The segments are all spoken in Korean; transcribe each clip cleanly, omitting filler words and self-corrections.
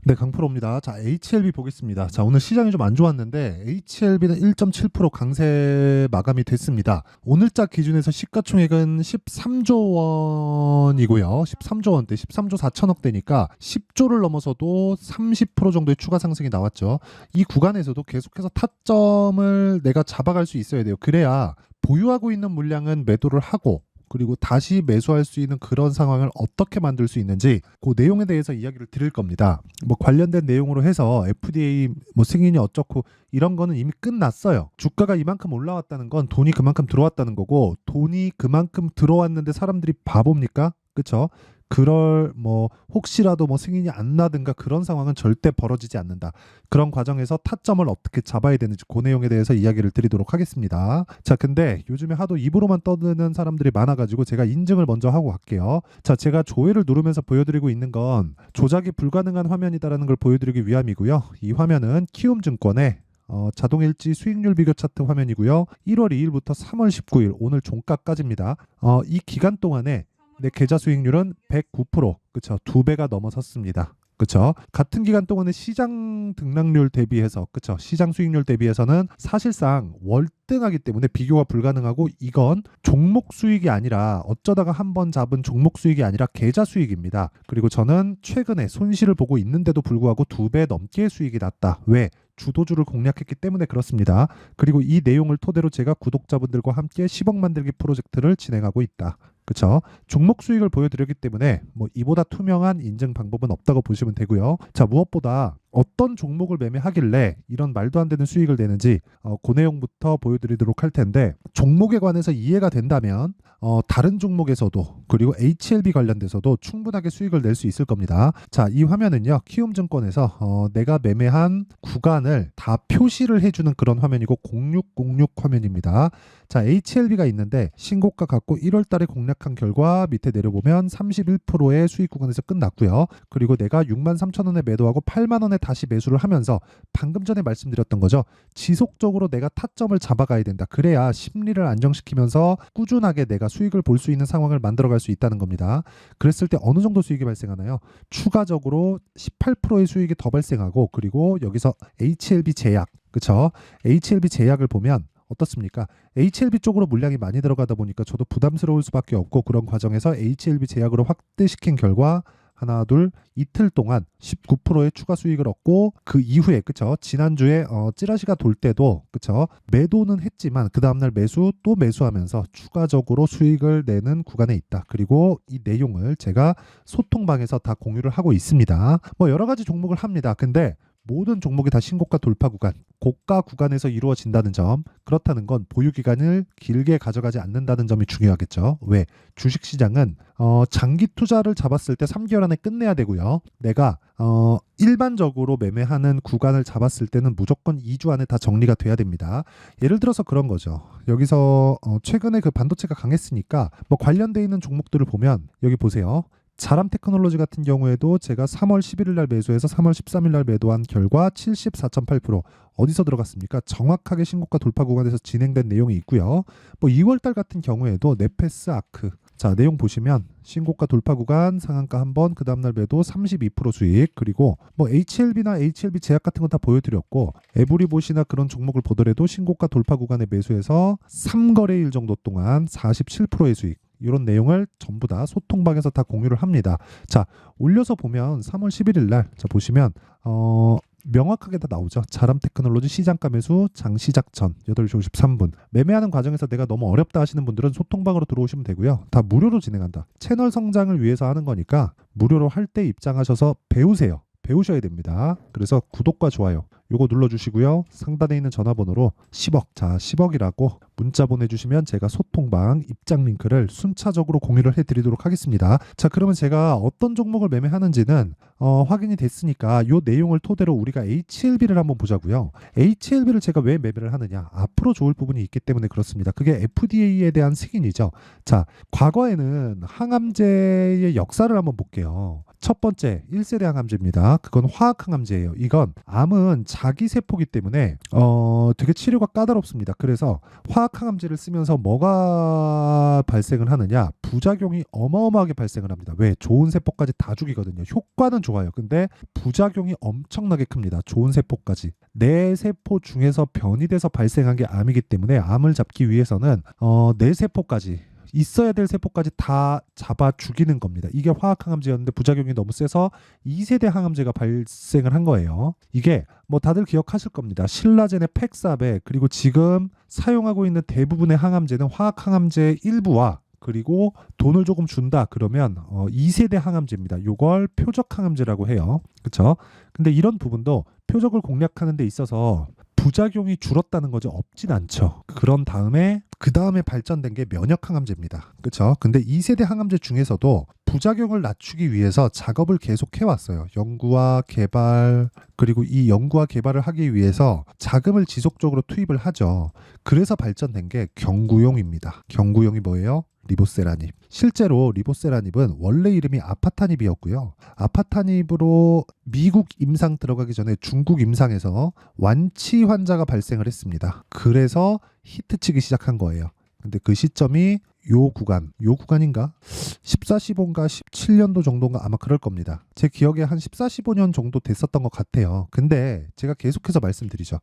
네, 강프로입니다. 자, HLB 보겠습니다. 자, 오늘 시장이 좀 안 좋았는데 HLB는 1.7% 강세 마감이 됐습니다. 오늘자 기준에서 시가총액은 13조 원이고요. 13조 원대, 13조 4천억 대니까 10조를 넘어서도 30% 정도의 추가 상승이 나왔죠. 이 구간에서도 계속해서 타점을 내가 잡아갈 수 있어야 돼요. 그래야 보유하고 있는 물량은 매도를 하고 그리고 다시 매수할 수 있는 그런 상황을 어떻게 만들 수 있는지 그 내용에 대해서 이야기를 드릴 겁니다. 뭐 관련된 내용으로 해서 FDA 뭐 승인이 어쩌고 이런 거는 이미 끝났어요. 주가가 이만큼 올라왔다는 건 돈이 그만큼 들어왔다는 거고, 돈이 그만큼 들어왔는데 사람들이 바보입니까? 그쵸? 그럴 뭐 혹시라도 뭐 승인이 안 나든가 그런 상황은 절대 벌어지지 않는다. 그런 과정에서 타점을 어떻게 잡아야 되는지 그 내용에 대해서 이야기를 드리도록 하겠습니다. 자, 근데 요즘에 하도 입으로만 떠드는 사람들이 많아가지고 제가 인증을 먼저 하고 갈게요. 자, 제가 조회를 누르면서 보여드리고 있는 건 조작이 불가능한 화면이다라는 걸 보여드리기 위함이고요. 이 화면은 키움증권의 자동일지 수익률 비교 차트 화면이고요. 1월 2일부터 3월 19일 오늘 종가까지입니다. 이 기간 동안에 내 계좌 수익률은 109%, 그쵸? 2배가 넘어섰습니다. 그쵸? 같은 기간 동안에 시장 등락률 대비해서, 그쵸? 시장 수익률 대비해서는 사실상 월등하기 때문에 비교가 불가능하고, 이건 종목 수익이 아니라 어쩌다가 한번 잡은 종목 수익이 아니라 계좌 수익입니다. 그리고 저는 최근에 손실을 보고 있는데도 불구하고 2배 넘게 수익이 났다. 왜? 주도주를 공략했기 때문에 그렇습니다. 그리고 이 내용을 토대로 제가 구독자분들과 함께 10억 만들기 프로젝트를 진행하고 있다. 그쵸? 종목 수익을 보여드렸기 때문에 뭐 이보다 투명한 인증 방법은 없다고 보시면 되고요. 자, 무엇보다 어떤 종목을 매매하길래 이런 말도 안 되는 수익을 내는지 그 내용부터 보여드리도록 할 텐데, 종목에 관해서 이해가 된다면 다른 종목에서도 그리고 HLB 관련돼서도 충분하게 수익을 낼 수 있을 겁니다. 자, 이 화면은요, 키움증권에서 내가 매매한 구간을 다 표시를 해주는 그런 화면이고 0606 화면입니다. 자, HLB가 있는데 신고가 갖고 1월 달에 공략한 결과 밑에 내려보면 31%의 수익 구간에서 끝났고요. 그리고 내가 63,000원에 매도하고 8만원에 다시 매수를 하면서 방금 전에 말씀드렸던 거죠. 지속적으로 내가 타점을 잡아가야 된다. 그래야 심리를 안정시키면서 꾸준하게 내가 수익을 볼 수 있는 상황을 만들어갈 수 있다는 겁니다. 그랬을 때 어느 정도 수익이 발생하나요? 추가적으로 18%의 수익이 더 발생하고, 그리고 여기서 HLB 제약, 그쵸? HLB 제약을 보면 어떻습니까? HLB 쪽으로 물량이 많이 들어가다 보니까 저도 부담스러울 수밖에 없고, 그런 과정에서 HLB 제약으로 확대시킨 결과 하나 둘 이틀 동안 19%의 추가 수익을 얻고, 그 이후에 그쵸, 지난주에 찌라시가 돌 때도 그쵸, 매도는 했지만 그 다음날 매수 또 매수하면서 추가적으로 수익을 내는 구간에 있다. 그리고 이 내용을 제가 소통방에서 다 공유를 하고 있습니다. 뭐 여러 가지 종목을 합니다. 근데 모든 종목이 다 신고가 돌파 구간, 고가 구간에서 이루어진다는 점, 그렇다는 건 보유 기간을 길게 가져가지 않는다는 점이 중요하겠죠. 왜? 주식시장은 장기 투자를 잡았을 때 3개월 안에 끝내야 되고요. 내가 일반적으로 매매하는 구간을 잡았을 때는 무조건 2주 안에 다 정리가 돼야 됩니다. 예를 들어서 그런 거죠. 여기서 최근에 그 반도체가 강했으니까 뭐 관련돼 있는 종목들을 보면 여기 보세요. 자람 테크놀로지 같은 경우에도 제가 3월 11일 날 매수해서 3월 13일 날 매도한 결과 74.8%, 어디서 들어갔습니까? 정확하게 신고가 돌파 구간에서 진행된 내용이 있고요. 뭐 2월 달 같은 경우에도 네페스 아크, 자, 내용 보시면 신고가 돌파 구간 상한가 한번, 그 다음날 매도 32% 수익, 그리고 뭐 HLB나 HLB 제약 같은 건 다 보여드렸고, 에브리봇이나 그런 종목을 보더라도 신고가 돌파 구간에 매수해서 3거래일 정도 동안 47%의 수익, 이런 내용을 전부 다 소통방에서 다 공유를 합니다. 자, 올려서 보면 3월 11일 날, 자, 보시면 명확하게 다 나오죠. 자람 테크놀로지 시장가 매수 장시작 전 8시 53분. 매매하는 과정에서 내가 너무 어렵다 하시는 분들은 소통방으로 들어오시면 되고요. 다 무료로 진행한다. 채널 성장을 위해서 하는 거니까 무료로 할 때 입장하셔서 배우세요. 배우셔야 됩니다. 그래서 구독과 좋아요 요거 눌러주시고요. 상단에 있는 전화번호로 10억, 자 10억이라고 문자 보내주시면 제가 소통방 입장 링크를 순차적으로 공유를 해드리도록 하겠습니다. 자, 그러면 제가 어떤 종목을 매매하는지는 확인이 됐으니까 요 내용을 토대로 우리가 HLB를 한번 보자고요. HLB를 제가 왜 매매를 하느냐, 앞으로 좋을 부분이 있기 때문에 그렇습니다. 그게 FDA에 대한 승인이죠. 자, 과거에는 항암제의 역사를 한번 볼게요. 첫 번째 1세대 항암제입니다. 그건 화학 항암제예요. 이건 암은 자기 세포기 때문에 되게 치료가 까다롭습니다. 그래서 화학 항암제를 쓰면서 뭐가 발생을 하느냐? 부작용이 어마어마하게 발생을 합니다. 왜? 좋은 세포까지 다 죽이거든요. 효과는 좋아요. 근데 부작용이 엄청나게 큽니다. 좋은 세포까지. 내 세포 중에서 변이 돼서 발생한 게 암이기 때문에 암을 잡기 위해서는 내 세포까지 있어야 될 세포까지 다 잡아 죽이는 겁니다. 이게 화학 항암제였는데 부작용이 너무 세서 2세대 항암제가 발생을 한 거예요. 이게 뭐 다들 기억하실 겁니다. 신라젠의 팩사베 그리고 지금 사용하고 있는 대부분의 항암제는 화학 항암제의 일부와 그리고 돈을 조금 준다 그러면 2세대 항암제입니다. 이걸 표적 항암제라고 해요. 그렇죠? 근데 이런 부분도 표적을 공략하는 데 있어서 부작용이 줄었다는 거죠. 없진 않죠. 그런 다음에 그 다음에 발전된 게 면역 항암제입니다. 그렇죠? 근데 2세대 항암제 중에서도 부작용을 낮추기 위해서 작업을 계속 해왔어요. 연구와 개발 그리고 이 연구와 개발을 하기 위해서 자금을 지속적으로 투입을 하죠. 그래서 발전된 게 경구용입니다. 경구용이 뭐예요? 리보세라닙. 실제로 리보세라닙은 원래 이름이 아파타닙이었고요. 아파타닙으로 미국 임상 들어가기 전에 중국 임상에서 완치 환자가 발생을 했습니다. 그래서 히트치기 시작한 거예요. 근데 그 시점이 요 구간인가? 14, 15인가 17년도 정도인가 아마 그럴 겁니다. 제 기억에 한 14, 15년 정도 됐었던 것 같아요. 근데 제가 계속해서 말씀드리죠.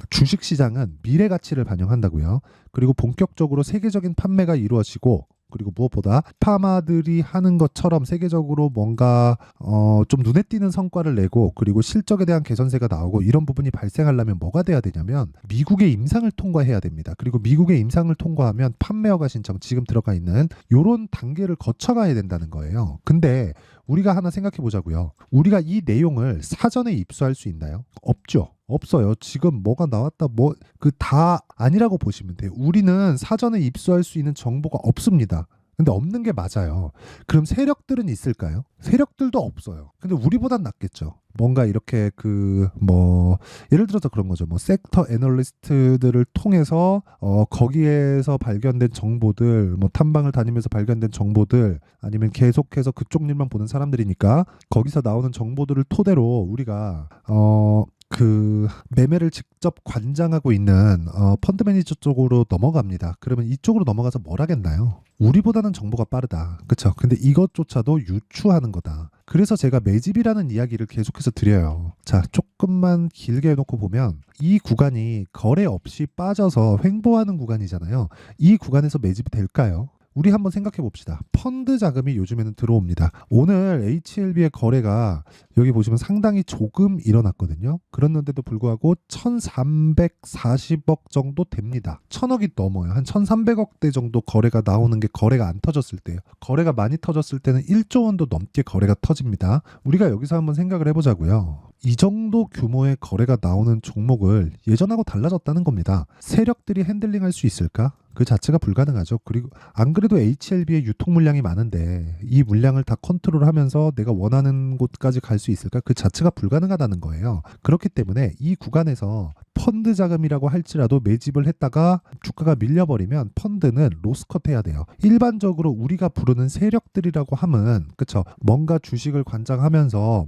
주식시장은 미래 가치를 반영한다고요. 그리고 본격적으로 세계적인 판매가 이루어지고 그리고 무엇보다 파마들이 하는 것처럼 세계적으로 뭔가 좀 눈에 띄는 성과를 내고 그리고 실적에 대한 개선세가 나오고 이런 부분이 발생하려면 뭐가 돼야 되냐면 미국의 임상을 통과해야 됩니다. 그리고 미국의 임상을 통과하면 판매허가 신청 지금 들어가 있는 이런 단계를 거쳐가야 된다는 거예요. 근데 우리가 하나 생각해 보자고요. 우리가 이 내용을 사전에 입수할 수 있나요? 없죠. 없어요. 지금 뭐가 나왔다 그 다 아니라고 보시면 돼요. 우리는 사전에 입수할 수 있는 정보가 없습니다. 근데 없는 게 맞아요. 그럼 세력들은 있을까요? 세력들도 없어요. 근데 우리보단 낫겠죠. 뭔가 이렇게 예를 들어서 그런 거죠. 섹터 애널리스트들을 통해서 거기에서 발견된 정보들, 탐방을 다니면서 발견된 정보들, 아니면 계속해서 그쪽 일만 보는 사람들이니까 거기서 나오는 정보들을 토대로 우리가 그 매매를 직접 관장하고 있는 펀드 매니저 쪽으로 넘어갑니다. 그러면 이쪽으로 넘어가서 뭘 하겠나요? 우리보다는 정보가 빠르다. 그렇죠? 근데 이것조차도 유추하는 거다. 그래서 제가 매집이라는 이야기를 계속해서 드려요. 자, 조금만 길게 해놓고 보면 이 구간이 거래 없이 빠져서 횡보하는 구간이잖아요. 이 구간에서 매집이 될까요? 우리 한번 생각해 봅시다. 펀드 자금이 요즘에는 들어옵니다. 오늘 HLB의 거래가 여기 보시면 상당히 조금 일어났거든요. 그랬는데도 불구하고 1340억 정도 됩니다. 1000억이 넘어요. 한 1300억대 정도 거래가 나오는 게 거래가 안 터졌을 때예요. 거래가 많이 터졌을 때는 1조 원도 넘게 거래가 터집니다. 우리가 여기서 한번 생각을 해보자고요. 이 정도 규모의 거래가 나오는 종목을 예전하고 달라졌다는 겁니다. 세력들이 핸들링할 수 있을까? 그 자체가 불가능하죠. 그리고 안 그래도 HLB의 유통 물량이 많은데 이 물량을 다 컨트롤하면서 내가 원하는 곳까지 갈 수 있을까? 그 자체가 불가능하다는 거예요. 그렇기 때문에 이 구간에서 펀드 자금이라고 할지라도 매집을 했다가 주가가 밀려버리면 펀드는 로스컷 해야 돼요. 일반적으로 우리가 부르는 세력들이라고 하면 그쵸? 뭔가 주식을 관장하면서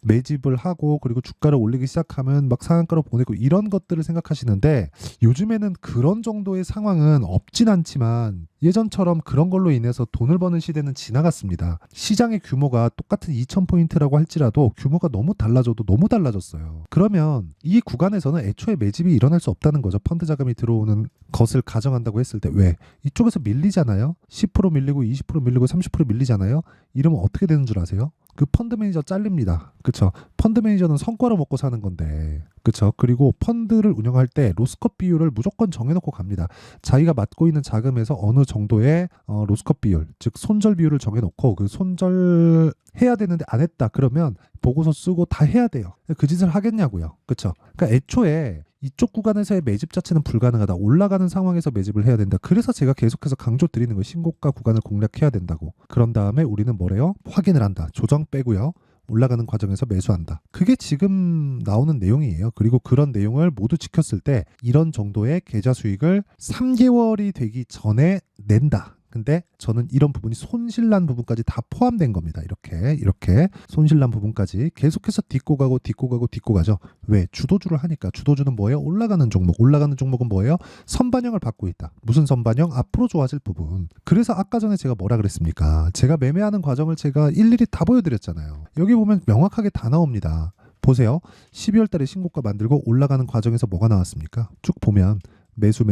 매집을 하고 그리고 주가를 올리기 시작하면 막 상한가로 보내고 이런 것들을 생각하시는데 요즘에는 그런 정도의 상황은 없진 않지만 예전처럼 그런 걸로 인해서 돈을 버는 시대는 지나갔습니다. 시장의 규모가 똑같은 2000포인트라고 할지라도 규모가 너무 달라져도 너무 달라졌어요. 그러면 이 구간에서는 애초에 매집이 일어날 수 없다는 거죠. 펀드 자금이 들어오는 것을 가정한다고 했을 때 왜? 이쪽에서 밀리잖아요. 10% 밀리고 20% 밀리고 30% 밀리잖아요. 이러면 어떻게 되는 줄 아세요? 그 펀드 매니저 잘립니다. 그쵸? 펀드 매니저는 성과로 먹고 사는 건데, 그쵸? 그리고 펀드를 운영할 때 로스컷 비율을 무조건 정해놓고 갑니다. 자기가 맡고 있는 자금에서 어느 정도의 로스컷 비율, 즉 손절 비율을 정해놓고 그 손절 해야 되는데 안 했다 그러면 보고서 쓰고 다 해야 돼요. 그 짓을 하겠냐고요. 그쵸? 그러니까 애초에 이쪽 구간에서의 매집 자체는 불가능하다. 올라가는 상황에서 매집을 해야 된다. 그래서 제가 계속해서 강조 드리는 거예요. 신고가 구간을 공략해야 된다고. 그런 다음에 우리는 뭐래요? 확인을 한다. 조정 빼고요. 올라가는 과정에서 매수한다. 그게 지금 나오는 내용이에요. 그리고 그런 내용을 모두 지켰을 때 이런 정도의 계좌 수익을 3개월이 되기 전에 낸다. 근데 저는 이런 부분이 손실난 부분까지 다 포함된 겁니다. 이렇게 손실난 부분까지 계속해서 딛고 가죠. 왜? 주도주를 하니까. 주도주는 뭐예요? 올라가는 종목. 올라가는 종목은 뭐예요? 선반영을 받고 있다. 무슨 선반영? 앞으로 좋아질 부분. 그래서 아까 전에 제가 뭐라 그랬습니까? 제가 매매하는 과정을 제가 일일이 다 보여드렸잖아요. 여기 보면 명확하게 다 나옵니다. 보세요. 12월 달에 신고가 만들고 올라가는 과정에서 뭐가 나왔습니까? 쭉 보면 매수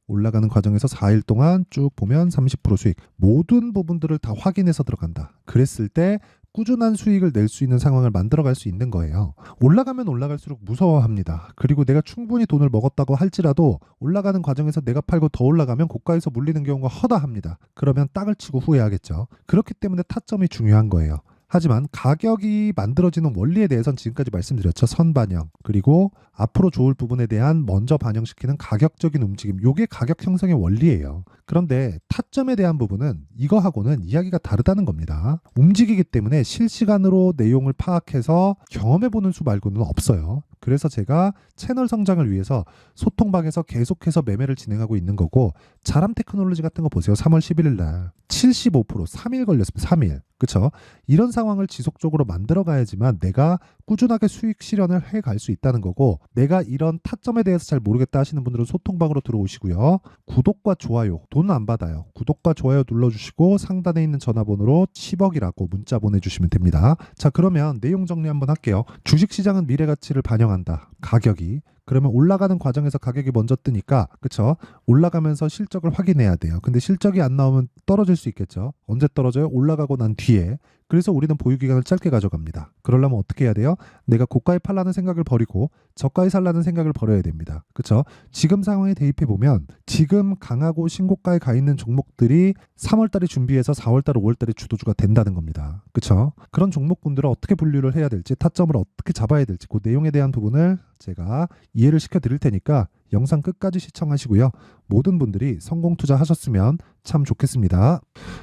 올라가는 과정에서 4일 동안 쭉 보면 30% 수익. 모든 부분들을 다 확인해서 들어간다. 그랬을 때 꾸준한 수익을 낼 수 있는 상황을 만들어갈 수 있는 거예요. 올라가면 올라갈수록 무서워합니다. 그리고 내가 충분히 돈을 먹었다고 할지라도 올라가는 과정에서 내가 팔고 더 올라가면 고가에서 물리는 경우가 허다합니다. 그러면 딱을 치고 후회하겠죠. 그렇기 때문에 타점이 중요한 거예요. 하지만 가격이 만들어지는 원리에 대해서는 지금까지 말씀드렸죠. 선반영, 그리고 앞으로 좋을 부분에 대한 먼저 반영시키는 가격적인 움직임. 요게 가격 형성의 원리예요. 그런데 타점에 대한 부분은 이거하고는 이야기가 다르다는 겁니다. 움직이기 때문에 실시간으로 내용을 파악해서 경험해보는 수 말고는 없어요. 그래서 제가 채널 성장을 위해서 소통방에서 계속해서 매매를 진행하고 있는 거고, 자람 테크놀로지 같은 거 보세요. 3월 11일 날 75% 3일 걸렸습니다. 3일. 그쵸? 이런 상황을 지속적으로 만들어 가야지만 내가 꾸준하게 수익 실현을 해 갈 수 있다는 거고, 내가 이런 타점에 대해서 잘 모르겠다 하시는 분들은 소통방으로 들어오시고요. 구독과 좋아요, 돈은 안 받아요. 구독과 좋아요 눌러주시고 상단에 있는 전화번호로 10억이라고 문자 보내주시면 됩니다. 자, 그러면 내용 정리 한번 할게요. 주식시장은 미래가치를 반영한다. 가격이. 그러면 올라가는 과정에서 가격이 먼저 뜨니까, 그쵸? 올라가면서 실적을 확인해야 돼요. 근데 실적이 안 나오면 떨어질 수 있겠죠. 언제 떨어져요? 올라가고 난 뒤에. 그래서 우리는 보유기간을 짧게 가져갑니다. 그러려면 어떻게 해야 돼요? 내가 고가에 팔라는 생각을 버리고 저가에 살라는 생각을 버려야 됩니다. 그쵸? 지금 상황에 대입해보면 지금 강하고 신고가에 가 있는 종목들이 3월달에 준비해서 4월달, 5월달에 주도주가 된다는 겁니다. 그쵸? 그런 종목군들을 어떻게 분류를 해야 될지, 타점을 어떻게 잡아야 될지, 그 내용에 대한 부분을 제가 이해를 시켜 드릴 테니까 영상 끝까지 시청하시고요. 모든 분들이 성공 투자하셨으면 참 좋겠습니다.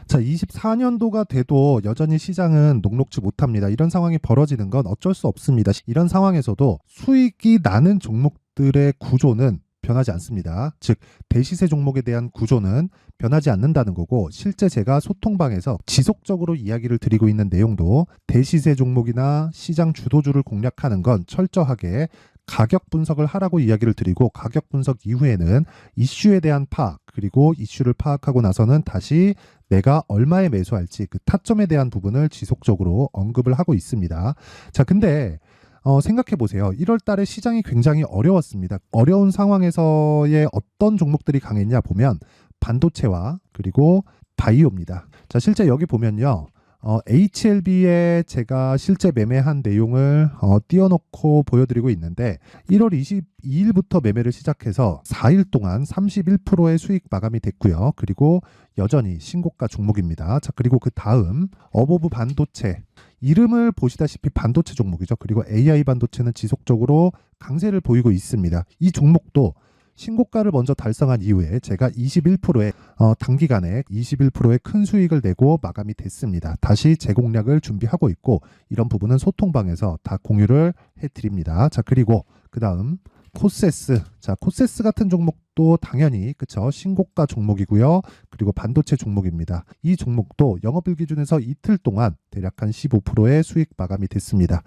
자, 24년도가 돼도 여전히 시장은 녹록지 못합니다. 이런 상황이 벌어지는 건 어쩔 수 없습니다. 이런 상황에서도 수익이 나는 종목들의 구조는 변하지 않습니다. 즉, 대시세 종목에 대한 구조는 변하지 않는다는 거고, 실제 제가 소통방에서 지속적으로 이야기를 드리고 있는 내용도 대시세 종목이나 시장 주도주를 공략하는 건 철저하게 가격 분석을 하라고 이야기를 드리고, 가격 분석 이후에는 이슈에 대한 파악, 그리고 이슈를 파악하고 나서는 다시 내가 얼마에 매수할지 그 타점에 대한 부분을 지속적으로 언급을 하고 있습니다. 자, 근데 생각해 보세요. 1월 달에 시장이 굉장히 어려웠습니다. 어려운 상황에서의 어떤 종목들이 강했냐 보면 반도체와 그리고 바이오입니다. 자, 실제 여기 보면요. HLB에 제가 실제 매매한 내용을 띄워놓고 보여드리고 있는데, 1월 22일부터 매매를 시작해서 4일 동안 31%의 수익 마감이 됐고요. 그리고 여전히 신고가 종목입니다. 자, 그리고 그 다음 어보브 반도체, 이름을 보시다시피 반도체 종목이죠. 그리고 AI 반도체는 지속적으로 강세를 보이고 있습니다. 이 종목도 신고가를 먼저 달성한 이후에 제가 21%의 단기간에 21%의 큰 수익을 내고 마감이 됐습니다. 다시 재공략을 준비하고 있고, 이런 부분은 소통방에서 다 공유를 해드립니다. 자, 그리고 그 다음 코세스. 자, 코세스 같은 종목도 당연히 그쵸, 신고가 종목이고요. 그리고 반도체 종목입니다. 이 종목도 영업일 기준에서 이틀 동안 대략 한 15%의 수익 마감이 됐습니다.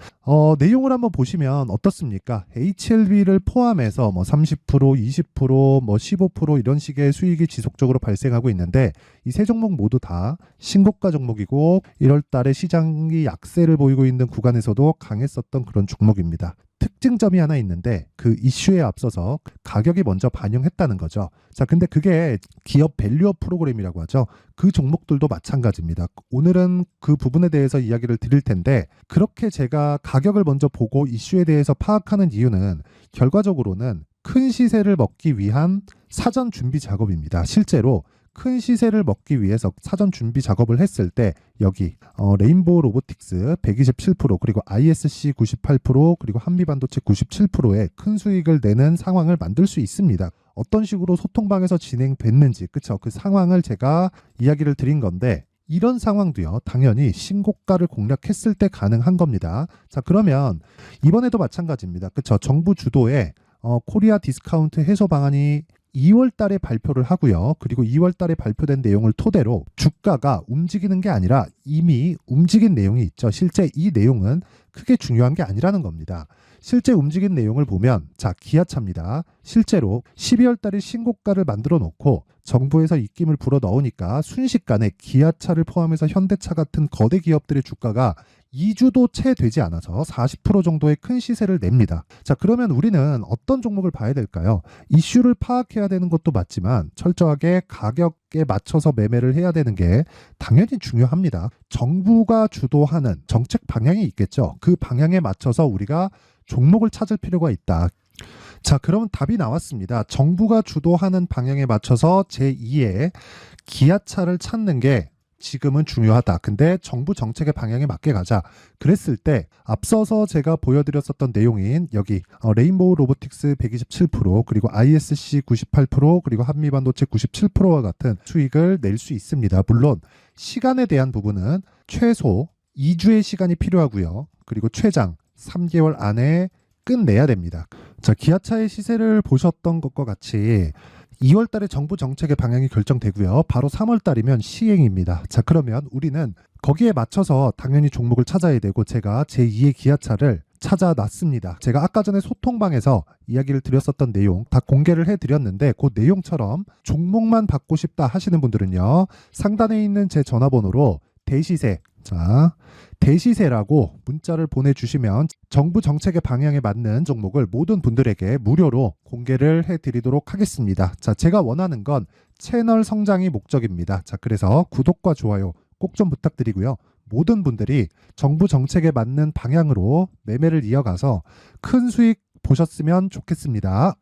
내용을 한번 보시면 어떻습니까? HLB를 포함해서 30%, 20%, 15% 이런 식의 수익이 지속적으로 발생하고 있는데, 이 세 종목 모두 다 신고가 종목이고 1월 달에 시장이 약세를 보이고 있는 구간에서도 강했었던 그런 종목입니다. 특징점이 하나 있는데, 그 이슈에 앞서서 가격이 먼저 반영했다는 거죠. 자, 근데 그게 기업 밸류업 프로그램이라고 하죠. 그 종목들도 마찬가지입니다. 오늘은 그 부분에 대해서 이야기를 드릴 텐데, 그렇게 제가 가격을 먼저 보고 이슈에 대해서 파악하는 이유는 결과적으로는 큰 시세를 먹기 위한 사전 준비 작업입니다. 실제로 큰 시세를 먹기 위해서 사전 준비 작업을 했을 때 여기 레인보우 로보틱스 127%, 그리고 ISC 98%, 그리고 한미반도체 97%의 큰 수익을 내는 상황을 만들 수 있습니다. 어떤 식으로 소통방에서 진행됐는지, 그쵸? 그 상황을 제가 이야기를 드린 건데, 이런 상황도요, 당연히 신고가를 공략했을 때 가능한 겁니다. 자, 그러면 이번에도 마찬가지입니다. 그쵸? 정부 주도의 코리아 디스카운트 해소 방안이 2월 달에 발표를 하고요. 그리고 2월 달에 발표된 내용을 토대로 주가가 움직이는 게 아니라 이미 움직인 내용이 있죠. 실제 이 내용은 크게 중요한 게 아니라는 겁니다. 실제 움직인 내용을 보면 자, 기아차입니다. 실제로 12월 달에 신고가를 만들어 놓고 정부에서 입김을 불어 넣으니까 순식간에 기아차를 포함해서 현대차 같은 거대 기업들의 주가가 2주도 채 되지 않아서 40% 정도의 큰 시세를 냅니다. 자, 그러면 우리는 어떤 종목을 봐야 될까요? 이슈를 파악해야 되는 것도 맞지만 철저하게 가격에 맞춰서 매매를 해야 되는 게 당연히 중요합니다. 정부가 주도하는 정책 방향이 있겠죠. 그 방향에 맞춰서 우리가 종목을 찾을 필요가 있다. 자, 그러면 답이 나왔습니다. 정부가 주도하는 방향에 맞춰서 제2의 기아차를 찾는 게 지금은 중요하다. 근데 정부 정책의 방향에 맞게 가자. 그랬을 때 앞서서 제가 보여드렸었던 내용인 여기 레인보우 로보틱스 127% 그리고 ISC 98% 그리고 한미반도체 97%와 같은 수익을 낼 수 있습니다. 물론 시간에 대한 부분은 최소 2주의 시간이 필요하고요. 그리고 최장 3개월 안에 끝내야 됩니다. 자, 기아차의 시세를 보셨던 것과 같이 2월 달에 정부 정책의 방향이 결정되고요. 바로 3월 달이면 시행입니다. 자, 그러면 우리는 거기에 맞춰서 당연히 종목을 찾아야 되고 제가 제2의 기아차를 찾아놨습니다. 제가 아까 전에 소통방에서 이야기를 드렸었던 내용 다 공개를 해드렸는데 그 내용처럼 종목만 받고 싶다 하시는 분들은요. 상단에 있는 제 전화번호로 대시세, 자, 대시세라고 문자를 보내주시면 정부 정책의 방향에 맞는 종목을 모든 분들에게 무료로 공개를 해드리도록 하겠습니다. 자, 제가 원하는 건 채널 성장이 목적입니다. 자, 그래서 구독과 좋아요 꼭 좀 부탁드리고요. 모든 분들이 정부 정책에 맞는 방향으로 매매를 이어가서 큰 수익 보셨으면 좋겠습니다.